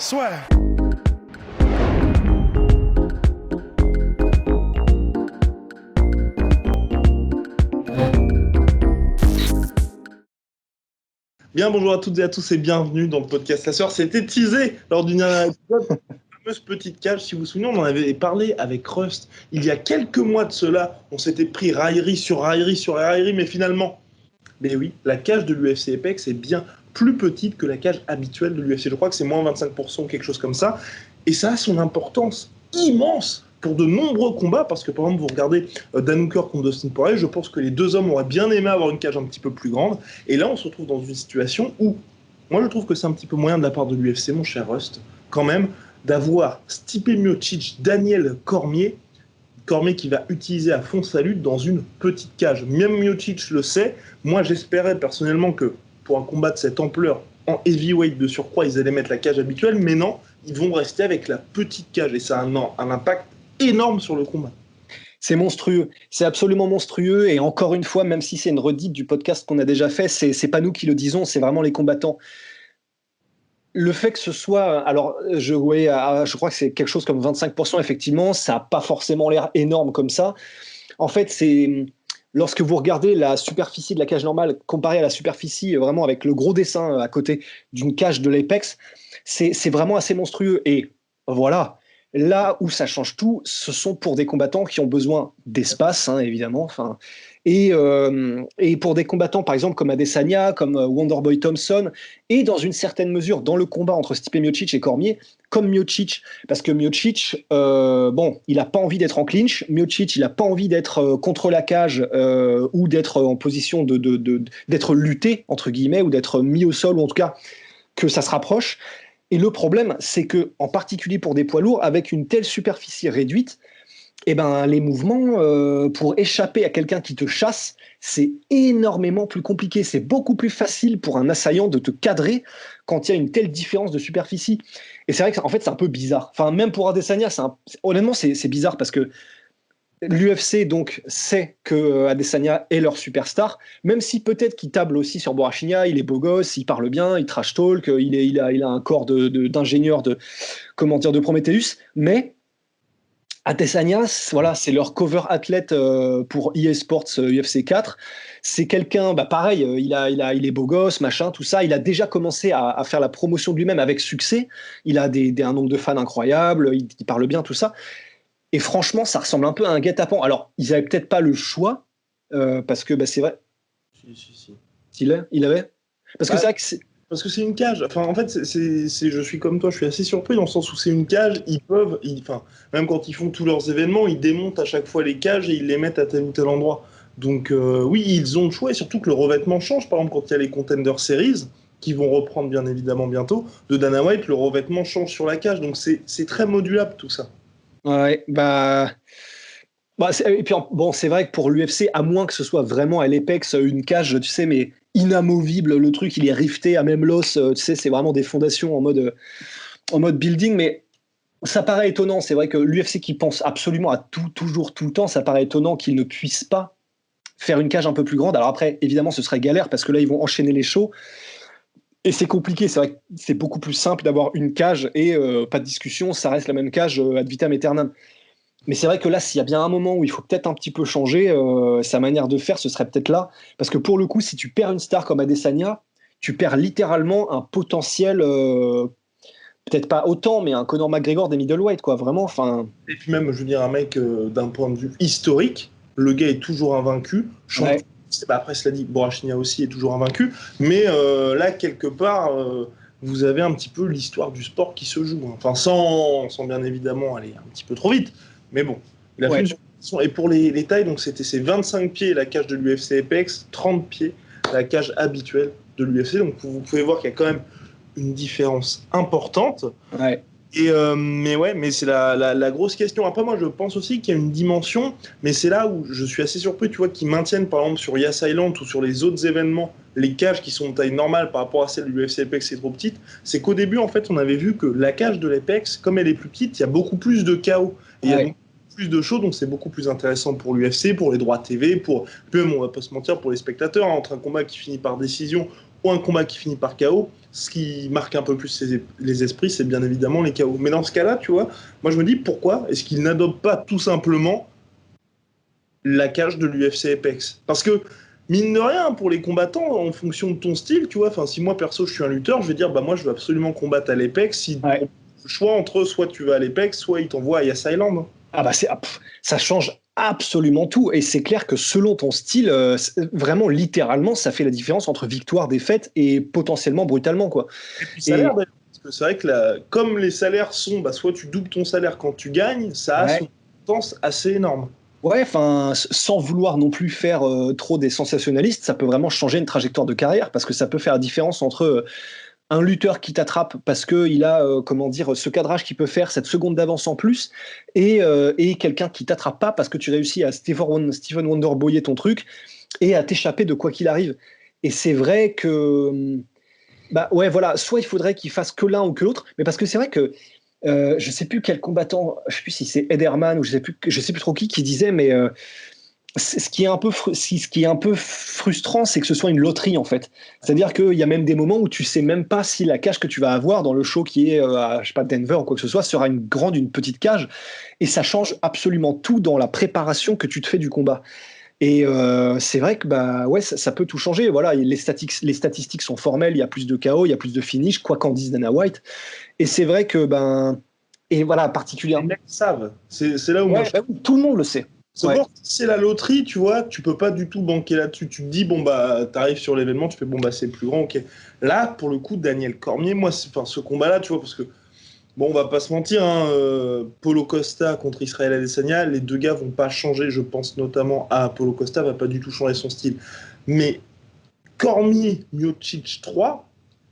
Soit. Bien, bonjour à toutes et à tous et bienvenue dans le podcast La Sœur. C'était teasé lors d'une dernière épisode. La fameuse petite cage, si vous vous souvenez, on en avait parlé avec Rust. Il y a quelques mois de cela, on s'était pris raillerie sur raillerie sur raillerie, mais finalement, mais oui, la cage de l'UFC Apex est bien plus petite que la cage habituelle de l'UFC. Je crois que c'est moins 25%, quelque chose comme ça. Et ça a son importance immense pour de nombreux combats, parce que par exemple, vous regardez Dan Hooker contre Dustin Poirier, je pense que les deux hommes auraient bien aimé avoir une cage un petit peu plus grande. Et là, on se retrouve dans une situation où, moi je trouve que c'est un petit peu moyen de la part de l'UFC, mon cher Rust, quand même, d'avoir Stipe Miocic, Daniel Cormier qui va utiliser à fond sa lutte dans une petite cage. Même Miocic le sait. Moi, j'espérais personnellement que pour un combat de cette ampleur, en heavyweight de surcroît, ils allaient mettre la cage habituelle, mais non, ils vont rester avec la petite cage, et ça a un impact énorme sur le combat. C'est monstrueux, c'est absolument monstrueux, et encore une fois, même si c'est une redite du podcast qu'on a déjà fait, c'est pas nous qui le disons, c'est vraiment les combattants. Le fait que ce soit, alors je crois que c'est quelque chose comme 25%, effectivement, ça n'a pas forcément l'air énorme comme ça. En fait, c'est lorsque vous regardez la superficie de la cage normale comparée à la superficie vraiment avec le gros dessin à côté d'une cage de l'Apex, c'est vraiment assez monstrueux. Et voilà, là où ça change tout, ce sont pour des combattants qui ont besoin d'espace, hein, évidemment. Et pour des combattants, par exemple, comme Adesanya, comme Wonderboy Thompson, et dans une certaine mesure, dans le combat entre Stipe Miocic et Cormier, comme Miocic, parce que Miocic, il n'a pas envie d'être en clinch, Miocic, il n'a pas envie d'être contre la cage ou d'être en position d'être lutté, entre guillemets, ou d'être mis au sol, ou en tout cas que ça se rapproche. Et le problème, c'est que, en particulier pour des poids lourds, avec une telle superficie réduite, eh ben, les mouvements, pour échapper à quelqu'un qui te chasse, c'est énormément plus compliqué. C'est beaucoup plus facile pour un assaillant de te cadrer quand il y a une telle différence de superficie. Et c'est vrai que, en fait, c'est un peu bizarre. Enfin, même pour Adesanya, honnêtement, c'est bizarre parce que l'UFC donc sait que Adesanya est leur superstar, même si peut-être qu'il table aussi sur Borrachinha, il est beau gosse, il parle bien, il trash talk, il a un corps d'ingénieur de Prometheus, mais Adesanya, voilà, c'est leur cover athlète pour EA Sports UFC 4. C'est quelqu'un, pareil, il est beau gosse, machin, tout ça. Il a déjà commencé à faire la promotion de lui-même avec succès. Il a un nombre de fans incroyable, il parle bien, tout ça. Et franchement, ça ressemble un peu à un guet-apens. Alors, ils n'avaient peut-être pas le choix, parce que c'est vrai. Si. Il avait. Parce que c'est vrai que c'est. Parce que c'est une cage. Enfin, en fait, je suis comme toi, je suis assez surpris dans le sens où c'est une cage. Même quand ils font tous leurs événements, ils démontent à chaque fois les cages et ils les mettent à tel ou tel endroit. Donc, oui, ils ont le choix et surtout que le revêtement change. Par exemple, quand il y a les Contender Series, qui vont reprendre bien évidemment bientôt, de Dana White, le revêtement change sur la cage. Donc, c'est très modulable tout ça. Ouais, et puis, c'est vrai que pour l'UFC, à moins que ce soit vraiment à l'Apex une cage, tu sais, mais inamovible, le truc, il est rifté à même l'os, tu sais, c'est vraiment des fondations en mode building, mais ça paraît étonnant. C'est vrai que l'UFC qui pense absolument à tout, toujours, tout le temps, ça paraît étonnant qu'ils ne puissent pas faire une cage un peu plus grande. Alors après, évidemment, ce serait galère parce que là, ils vont enchaîner les shows. Et c'est compliqué, c'est vrai que c'est beaucoup plus simple d'avoir une cage et pas de discussion, ça reste la même cage ad vitam aeternam. Mais c'est vrai que là, s'il y a bien un moment où il faut peut-être un petit peu changer sa manière de faire, ce serait peut-être là. Parce que pour le coup, si tu perds une star comme Adesanya, tu perds littéralement un potentiel, peut-être pas autant, mais un Conor McGregor des middleweight, quoi, vraiment. Et puis même, je veux dire, un mec d'un point de vue historique, le gars est toujours invaincu. Ouais. Après, cela dit, Borrachinha aussi est toujours invaincu. Mais là, quelque part, vous avez un petit peu l'histoire du sport qui se joue. Enfin, sans bien évidemment aller un petit peu trop vite. Mais bon, il a fait une superposition. Et pour les tailles, donc c'est 25 pieds la cage de l'UFC Apex, 30 pieds la cage habituelle de l'UFC. Donc vous pouvez voir qu'il y a quand même une différence importante. Ouais. Mais c'est la grosse question. Après, moi, je pense aussi qu'il y a une dimension, mais c'est là où je suis assez surpris, tu vois, qu'ils maintiennent, par exemple, sur Yas Island ou sur les autres événements, les cages qui sont de taille normale par rapport à celle de l'UFC Apex, c'est trop petite. C'est qu'au début, en fait, on avait vu que la cage de l'Apex, comme elle est plus petite, il y a beaucoup plus de chaos. Et il y a donc plus de shows, donc c'est beaucoup plus intéressant pour l'UFC, pour les droits TV, même, on va pas se mentir, pour les spectateurs, entre un combat qui finit par décision ou un combat qui finit par KO, ce qui marque un peu plus les esprits, c'est bien évidemment les KO. Mais dans ce cas-là, tu vois, moi je me dis pourquoi est-ce qu'il n'adopte pas tout simplement la cage de l'UFC Apex? Parce que, mine de rien, pour les combattants, en fonction de ton style, tu vois, si moi perso je suis un lutteur, je vais dire, bah moi je veux absolument combattre à l'Apex. Si Ouais. le choix entre soit tu vas à l'Apex, soit ils t'envoient à Yas Island. Ah bah ça change absolument tout. Et c'est clair que selon ton style, vraiment littéralement, ça fait la différence entre victoire, défaite et potentiellement brutalement, quoi. Et puis salaire, d'ailleurs. Parce que c'est vrai que comme les salaires sont, bah, soit tu doubles ton salaire quand tu gagnes, ça a son importance assez énorme. Ouais, enfin, sans vouloir non plus faire trop des sensationnalistes, ça peut vraiment changer une trajectoire de carrière parce que ça peut faire la différence entre un lutteur qui t'attrape parce qu'il a, ce cadrage qui peut faire cette seconde d'avance en plus et quelqu'un qui t'attrape pas parce que tu réussis à Stephen Wonder boyer ton truc et à t'échapper de quoi qu'il arrive. Et c'est vrai que, bah ouais, voilà, soit il faudrait qu'il fasse que l'un ou que l'autre, mais parce que c'est vrai que je sais plus quel combattant, je sais plus si c'est Ederman ou je sais plus trop qui disait, mais ce qui est un peu frustrant, c'est que ce soit une loterie en fait. C'est-à-dire qu'il y a même des moments où tu sais même pas si la cage que tu vas avoir dans le show qui est à, je sais pas, Denver ou quoi que ce soit sera une grande, une petite cage, et ça change absolument tout dans la préparation que tu te fais du combat. Et c'est vrai que bah ouais, ça peut tout changer. Voilà, les statistiques sont formelles. Il y a plus de KO, il y a plus de finish, quoi qu'en dise Dana White. Et c'est vrai que et voilà, particulièrement. Les mecs savent. C'est là où moi Ouais, tout le monde le sait. Ouais. C'est la loterie, tu vois, tu peux pas du tout banquer là-dessus. Tu te dis, bon, bah, t'arrives sur l'événement, tu fais, bon, bah, c'est plus grand, ok. Là, pour le coup, Daniel Cormier, moi, ce combat-là, tu vois, parce que, bon, on va pas se mentir, hein, Paulo Costa contre Israel Adesanya, les deux gars vont pas changer, je pense notamment à Paulo Costa, va pas du tout changer son style. Mais Cormier, Miocic 3,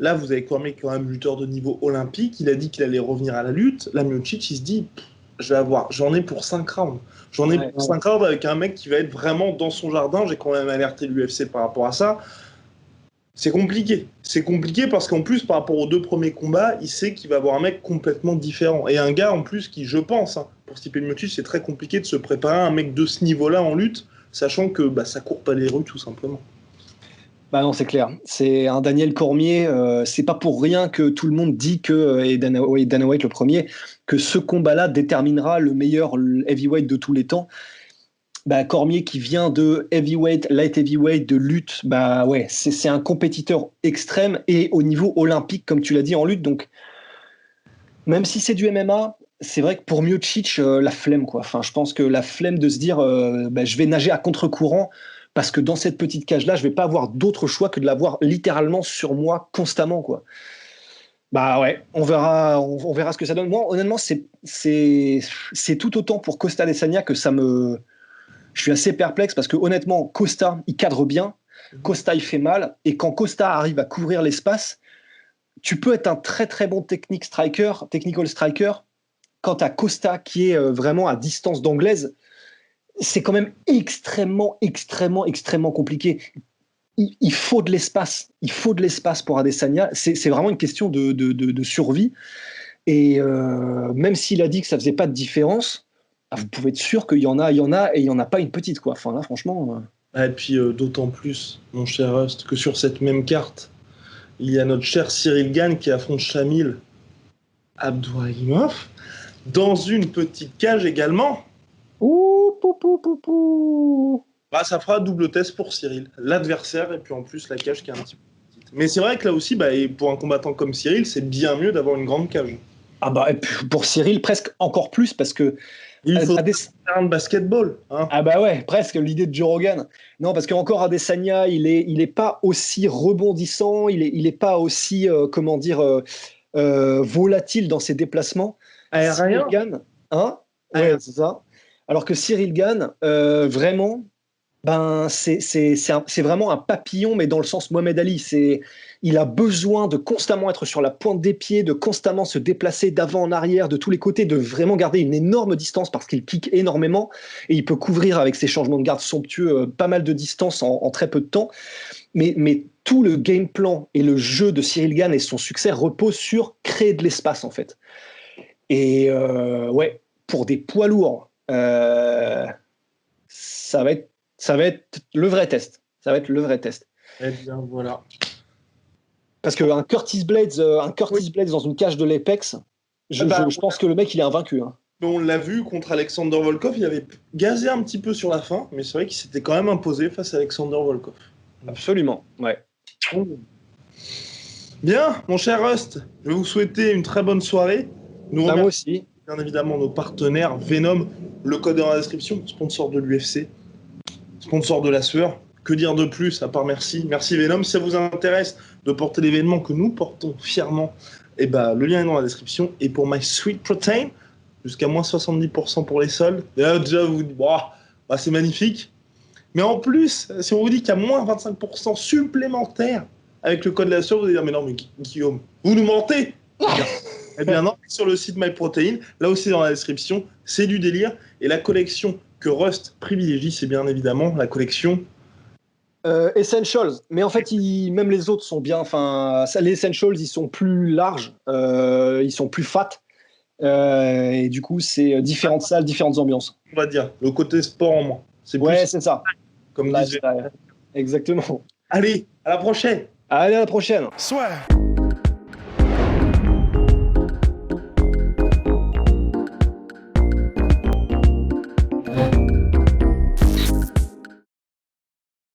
là, vous avez Cormier qui est quand même lutteur de niveau olympique, il a dit qu'il allait revenir à la lutte. Là, Miocic, il se dit, j'en ai pour 5 rounds. J'en ai pour 5 rounds avec un mec qui va être vraiment dans son jardin. J'ai quand même alerté l'UFC par rapport à ça. C'est compliqué. C'est compliqué parce qu'en plus, par rapport aux 2 premiers combats, il sait qu'il va avoir un mec complètement différent. Et un gars, en plus, qui, je pense, hein, pour Stipe Miocic, c'est très compliqué de se préparer à un mec de ce niveau-là en lutte, sachant que bah, ça court pas les rues, tout simplement. Bah non, c'est clair. C'est un Daniel Cormier. C'est pas pour rien que tout le monde dit que, et Dana White le premier, que ce combat-là déterminera le meilleur heavyweight de tous les temps. Bah, Cormier qui vient de heavyweight, light heavyweight, de lutte, bah ouais, c'est un compétiteur extrême et au niveau olympique, comme tu l'as dit, en lutte. Donc, même si c'est du MMA, c'est vrai que pour Miocic, la flemme, quoi. Enfin, je pense que la flemme de se dire, je vais nager à contre-courant parce que dans cette petite cage-là, je vais pas avoir d'autre choix que de l'avoir littéralement sur moi constamment, quoi. Bah ouais, on verra ce que ça donne. Moi, honnêtement, c'est tout autant pour Costa Adesanya que je suis assez perplexe parce que honnêtement, Costa, il cadre bien, Costa, il fait mal, et quand Costa arrive à couvrir l'espace, tu peux être un très très bon technical striker, quand tu as Costa qui est vraiment à distance d'anglaise, c'est quand même extrêmement, extrêmement, extrêmement compliqué. Il faut de l'espace. Il faut de l'espace pour Adesanya. C'est vraiment une question de survie. Et même s'il a dit que ça faisait pas de différence, vous pouvez être sûr qu'il y en a, et il y en a pas une petite, quoi. Enfin là, franchement. Et puis d'autant plus, mon cher Rust, que sur cette même carte, il y a notre cher Cyril Gane qui affronte Shamil Abdourahimov dans une petite cage également. Ouh, pou, pou, pou, pou. Bah, ça fera double test pour Cyril, l'adversaire et puis en plus la cage qui est un petit peu petite. Mais c'est vrai que là aussi, et pour un combattant comme Cyril, c'est bien mieux d'avoir une grande cage. Ah bah, et pour Cyril, presque encore plus parce que. Il faut un terrain de basketball. Hein. Ah bah ouais, presque l'idée de Joe Rogan. Non, parce qu'encore Adesanya, il est pas aussi rebondissant, il est pas aussi, volatile dans ses déplacements. Aérien. Cyril Gane, hein? Ouais, c'est ça. Alors que Cyril Gane, vraiment, c'est vraiment un papillon, mais dans le sens Mohamed Ali. Il a besoin de constamment être sur la pointe des pieds, de constamment se déplacer d'avant en arrière, de tous les côtés, de vraiment garder une énorme distance parce qu'il kick énormément et il peut couvrir avec ses changements de garde somptueux pas mal de distance en très peu de temps. Mais tout le game plan et le jeu de Cyril Gane et son succès reposent sur créer de l'espace en fait. Et ouais, pour des poids lourds, ça va être le vrai test. Ça va être le vrai test. Eh bien, voilà. Parce qu'un Curtis Blades dans une cage de l'Apex, je pense que le mec, il est invaincu. Hein. On l'a vu contre Alexander Volkov, il avait gazé un petit peu sur la fin, mais c'est vrai qu'il s'était quand même imposé face à Alexander Volkov. Absolument, ouais. Bien, mon cher Rust, je vais vous souhaiter une très bonne soirée. Nous moi aussi. Bien évidemment nos partenaires, Venom, le code est dans la description, sponsor de l'UFC, sponsor de la sueur. Que dire de plus à part merci. Merci Venom, si ça vous intéresse de porter l'événement que nous portons fièrement, le lien est dans la description. Et pour My Sweet Protein, jusqu'à moins 70% pour les soldes. Et là, déjà, vous dites, c'est magnifique. Mais en plus, si on vous dit qu'il y a moins 25% supplémentaires avec le code de la sueur, vous allez dire, mais non, mais Guillaume, vous nous mentez. Eh bien non, sur le site MyProtein, là aussi dans la description, c'est du délire. Et la collection que Rust privilégie, c'est bien évidemment la collection... Essentials, mais en fait, même les autres sont bien. Enfin, les Essentials, ils sont plus larges, ils sont plus fat, et du coup, c'est différentes salles, différentes ambiances. On va dire le côté sport en moins. C'est ça. Comme disait. Exactement. Allez, à la prochaine. Allez, à la prochaine. Swear.